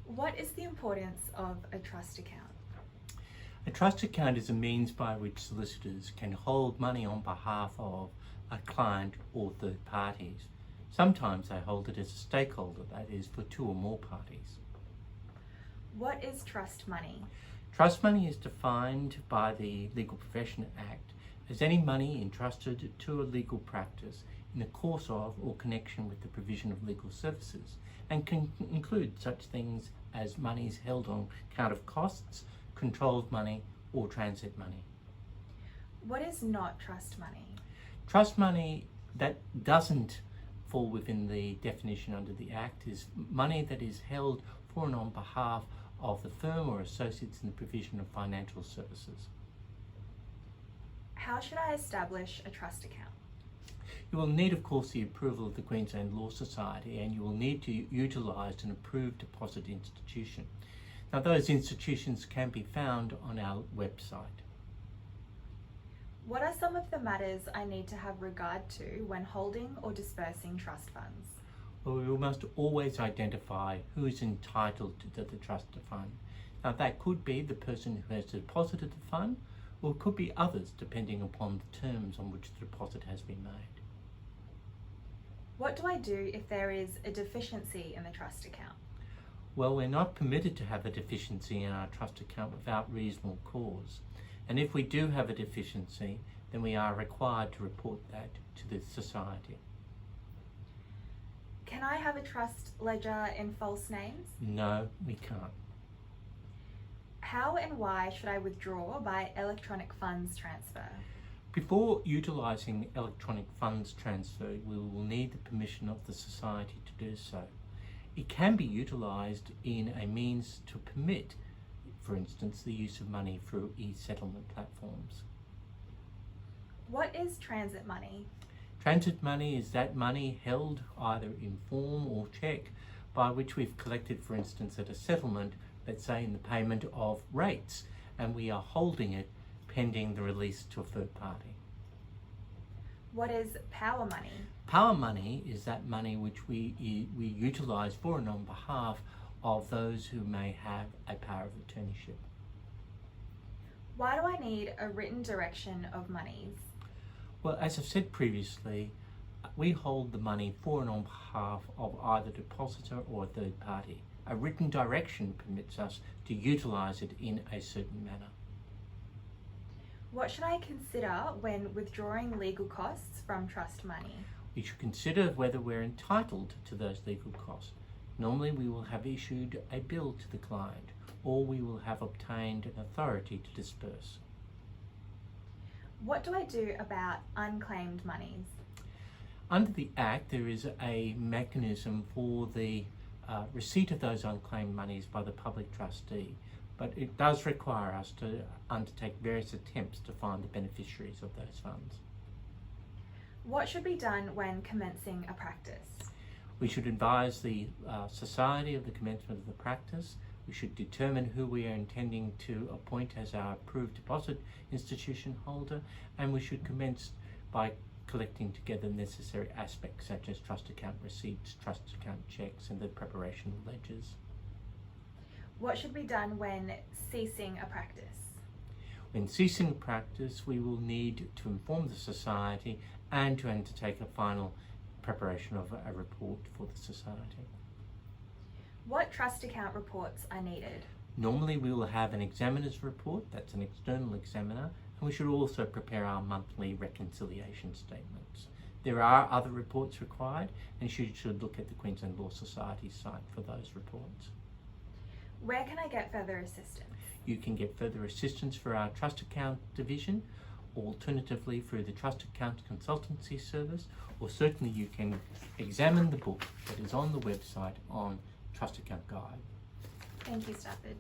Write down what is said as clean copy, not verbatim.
What is the importance of a trust account? A trust account is a means by which solicitors can hold money on behalf of a client or third parties. Sometimes they hold it as a stakeholder, that is, for two or more parties. What is trust money? Trust money is defined by the Legal Profession Act as any money entrusted to a legal practice in the course of or connection with the provision of legal services, and can include such things as monies held on account of costs, controlled money, or transit money. What is not trust money? Trust money that doesn't fall within the definition under the Act is money that is held for and on behalf of the firm or associates in the provision of financial services. How should I establish a trust account? You will need, of course, the approval of the Queensland Law Society, and you will need to utilise an approved deposit institution. Now, those institutions can be found on our website. What are some of the matters I need to have regard to when holding or dispersing trust funds? Well, we must always identify who is entitled to the trust fund. Now, that could be the person who has deposited the fund, or it could be others, depending upon the terms on which the deposit has been made. What do I do if there is a deficiency in the trust account? Well, we're not permitted to have a deficiency in our trust account without reasonable cause. And if we do have a deficiency, then we are required to report that to the society. Can I have a trust ledger in false names? No, we can't. How and why should I withdraw by electronic funds transfer? Before utilising electronic funds transfer, we will need the permission of the society to do so. It can be utilised in a means to permit, for instance, the use of money through e-settlement platforms. What is transit money? Transit money is that money held either in form or cheque by which we've collected, for instance, at a settlement, let's say in the payment of rates, and we are holding it pending the release to a third party. What is power money? Power money is that money which we utilise for and on behalf of those who may have a power of attorneyship. Why do I need a written direction of monies? Well, as I've said previously, we hold the money for and on behalf of either depositor or a third party. A written direction permits us to utilise it in a certain manner. What should I consider when withdrawing legal costs from trust money? We should consider whether we're entitled to those legal costs. Normally we will have issued a bill to the client, or we will have obtained an authority to disperse. What do I do about unclaimed monies? Under the Act, there is a mechanism for the receipt of those unclaimed monies by the public trustee, but it does require us to undertake various attempts to find the beneficiaries of those funds. What should be done when commencing a practice? We should advise the society of the commencement of the practice. We should determine who we are intending to appoint as our approved deposit institution holder, and we should commence by collecting together necessary aspects such as trust account receipts, trust account checks, and the preparation of ledgers. What should be done when ceasing a practice? When ceasing practice, we will need to inform the society and to undertake a final preparation of a report for the society. What trust account reports are needed? Normally we will have an examiner's report, that's an external examiner, and we should also prepare our monthly reconciliation statements. There are other reports required, and you should look at the Queensland Law Society site for those reports. Where can I get further assistance? You can get further assistance for our trust account division, alternatively through the trust account consultancy service, or certainly you can examine the book that is on the website on Trust Account Guide. Thank you, Stafford.